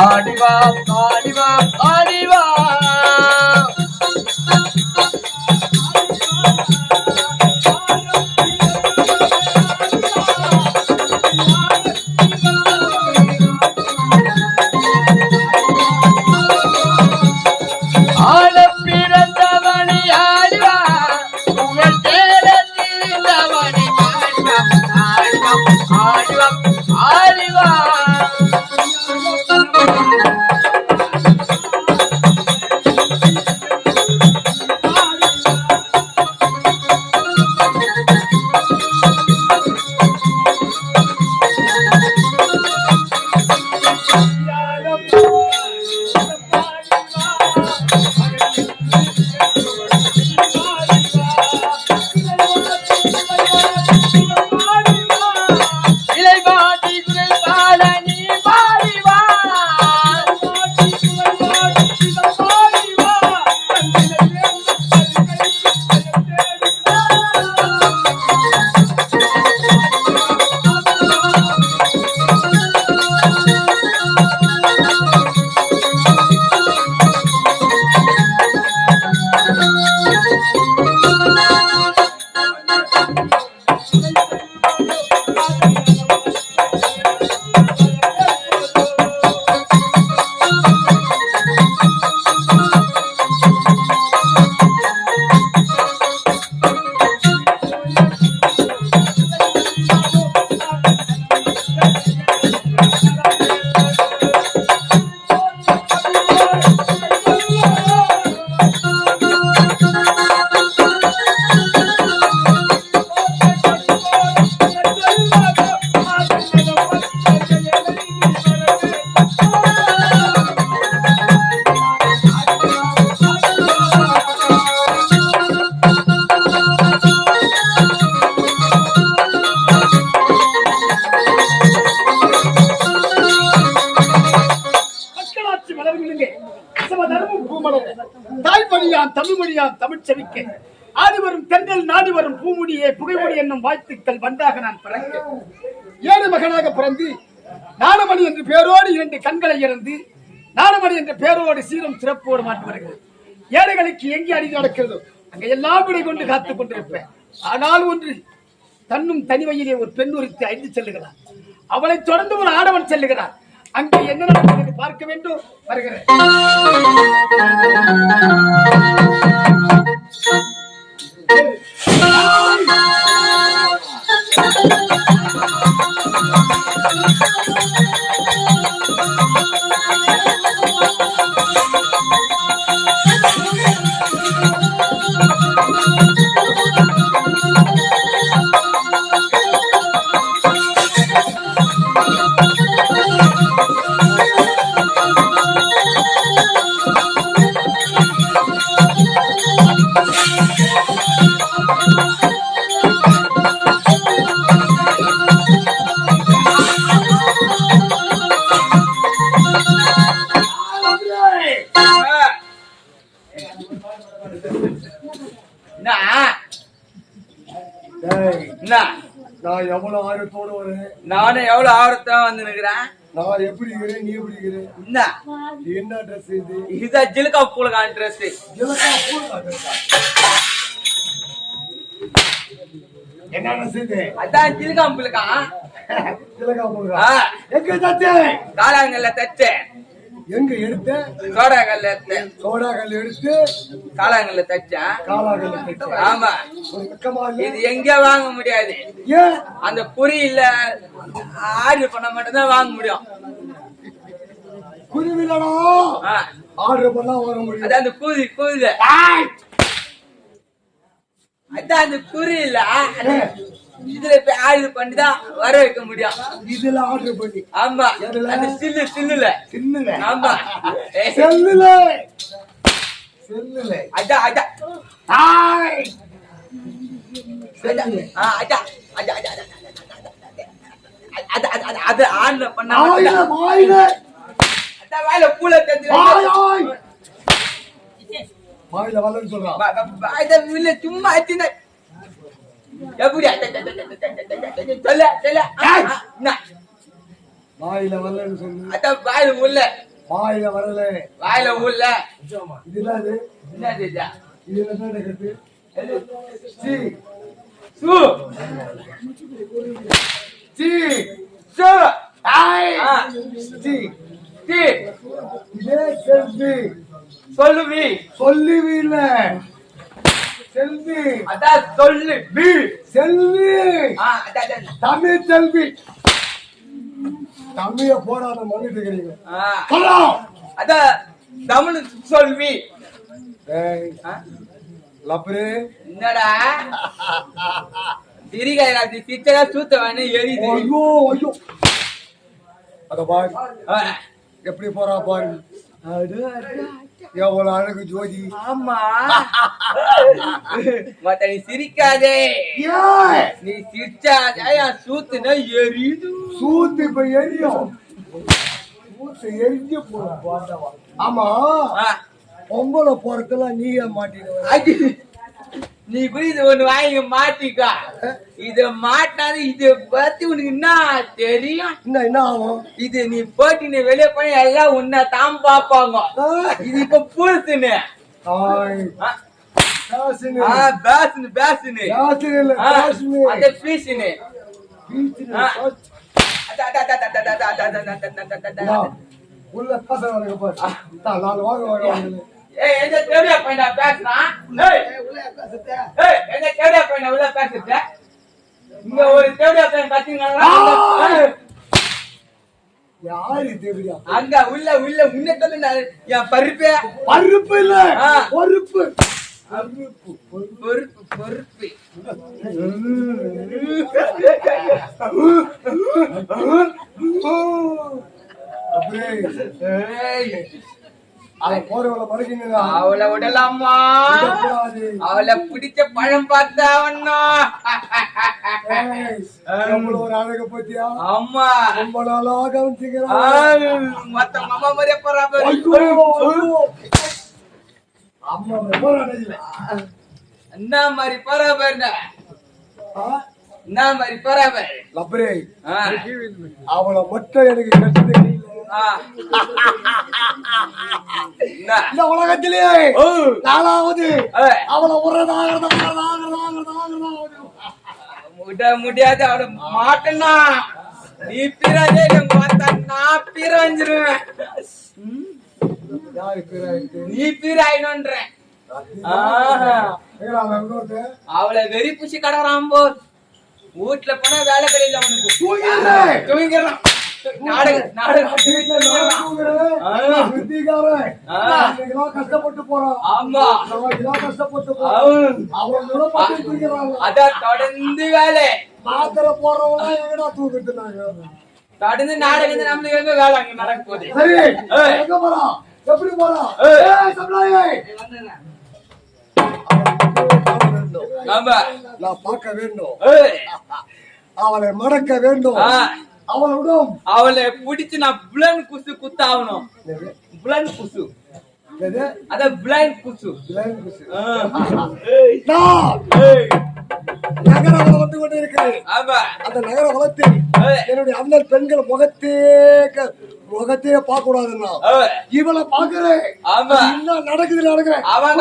ஆடிவா ஆடிவா ஆடிவா ஆட பிறந்தவனி ஆடிவா உங்கள் தேரத்தவனி ஆடிவா ஆடிவா ஆடிவா தமிழ்ச்செவிக்க ஆடிவரும் தென்றல் நாடி வரும் பூமுடியே புகைமுடி என்னும் வாழ்த்துக்கள் வந்தாக நான் பிறக்க ஏழு மகனாக பிறந்து நாணமணி என்று பேரோடு 2 கண்களை இறந்து நாணமணி என்ற பேரோடு சீரும் சிறப்போடு மாற்றி வருகிறது. ஏழைகளுக்கு எங்கே அடி நடக்கிறதோ அங்க எல்லாம் விடை கொண்டு காத்துக் கொண்டிருப்பேன். ஆனால் ஒன்று தன்னும் தனிமையிலே ஒரு பெண் ஒருத்தி அழைத்து செல்லுகிறார். அவளை தொடர்ந்து ஒரு ஆடவன் செல்லுகிறார். அங்கே என்ன நடக்கிறது பார்க்க வேண்டும். வருகிறேன். நான் எவ்வளவு ஆர்வத்தோடு வரேன். நானும் எவ்வளவு ஆர்வத்தான் வந்து நிக்கிறேன். நான் எப்படி இருக்கிறேன், நீ எப்படி இருக்கிற? என்ன ட்ரெஸ் இது? இதுதான் ஜிலுக்கா பூலகான் ட்ரெஸ். என்ன ட்ரெஸ் இது? அதான் ஜிலுக்கா பூலகான். ஜிலுக்கா பூலகான் எங்க தச்சே? காலாங்கல்ல தச்சே. எங்க எடுத்த? சோடாகல்ல எடுத்த. சோடாகல்ல எடுத்து காலாங்கல்ல தச்சேன். காலாங்கல்ல தச்சேன். ஆமா. இது எங்க வாங்க முடியாது. ஏன்? அந்த குறியில ஆர்டர் பண்ண மட்டும் தான் வாங்க முடியும். குறிவிலடா ஆர்டர் பண்ணா வாங்க முடியும். அதான் அந்த கூதி கூதி. அதான் அந்த குறி இல்ல. இதுல போய் ஆர்டர் பண்ணிதான் வர வைக்க முடியும். இதுல ஆர்டர் பண்ணி. ஆமா. அந்த சில்லு சில்லுல. சில்லுல. ஆமா. செல்லுல. செல்லுல. அடா அடா. ஹாய். செல்லுல. அடா அடா அடா. அது ஆன்ல பண்ண வாயில வாயில அதான் வாயில பூல தந்து வாய் வாயில வரலன்னு சொல்றான். இத இல்ல சும்மா அத்தின எப்படி சொல்ல சொல்ல வாயில வரலன்னு சொல்லு. அதான் வாயில உள்ள வாயில வரல. வாயில உள்ள இதுதான் இது. என்னது இது? இது என்ன கட்டு? சி சு சி சு ஐ சி சி இதே செல்வி. சொல்லுவி சொல்லுவி இல்ல. செல்வி. அதான் சொல்லு வி செல்வி. அதான் தமிழ் செல்வி. தமிழ போராட மன்னிட்டு இருக்கிறீங்க. அதான் தமிழ் சொல்வி. ஏய் லப்ரே என்னடா திரிகாய் அப்படி சிச்சரா சூத்தவானு எரியுது. ஐயோ ஐயோ அத பாரு எப்படி போறா பாரு. எவ்வளவு அழகு ஜோதி. ஆமா மத்த நீ சிரிக்காதே. நீ சிரிச்சாதே என் சூத்துனா எரியுது. சூத்து இப்ப எரியும். சூத்து எரிஞ்சு போறா. ஆமா பொம்பளை போறதுலாம் நீயே மாட்டிடுவ. நீ போய் இது ஒண்ணு வாங்கி மாட்டிக்கா. இத மாட்டாது இத பத்தி உனக்கு என்ன தெரியும்? என்ன ஆகும்? இது நீ போட்டு நீ வெளியே போய் எல்லாம் உன்னை தான் பாப்பாங்க. இது இப்ப புதுசுன்னு பேசுன்னு அத பீசுன்னு உள்ள பசங்க பாரு. நாலு வாங்க எந்த தேவையா பையனா பேசுறான்? எந்த தேவையா பையனா உள்ள பேசுற? இங்க ஒரு தேவையா பையன் பாத்தீங்கன்னா யாரு தேவையா? அங்க உள்ள உள்ள முன்னே என் பருப்பே பருப்பு இல்ல பொறுப்பு. பொறுப்பு பொறுப்பு போறவளை மறைக்கீங்களா? அவளை விடலாமா? அவளை பிடிச்ச பழம் பார்த்தா ஒரு அழக பத்தியா? ஆமா ரொம்ப நாளா கவனிச்சுக்கிறான். மத்த மாமா மாதிரியே போறாங்க. என்ன மாதிரி போறாங்க? என்ன மாதிரி போறாங்க? லப்பரே அவளை மட்டும் எனக்கு கெட்டது இந்த உலகத்திலேயே நாலாவது அவளை முடியாது. அவளை மாட்டேன்னா நீ பிறகு நான் பிறஞ்சிருவேன். நீ பிறாயினோன்ற அவளை வெறி பூச்சி கடறான் போ. வீட்டுல போனா வேலை கிடையாது அவனுக்கு. தூங்கிறான். கஷ்டப்பட்டு போறான். ஆமா கஷ்டப்பட்டு அதான் தொடர்ந்து வேலை மாத்திரை போறவங்க எங்கடா தூக்கிட்டு தொடர்ந்து நாடகம் நம்மளுக்கு எங்க வேலை அங்க நடக்க போகுது. சரி எங்க போறான்? எப்படி போறான்? நான் பார்க்க வேண்டும். அவளை மடக்க வேண்டும். அவளிடம் அவளை பிடிச்சு நான் புலன் குசு குத்தாகணும். புலன் குசு அதான் பிளைண்ட் குசு. நகரம் வந்து கொண்டு இருக்கிறேன். அந்த நகர வளத்தில் என்னுடைய அண்ணன் பெண்கள் முகத்தையே பார்க்க கூடாதுன்னா இவளை பாக்குறேன். என்ன நடக்குது நடக்கிறேன். அவன்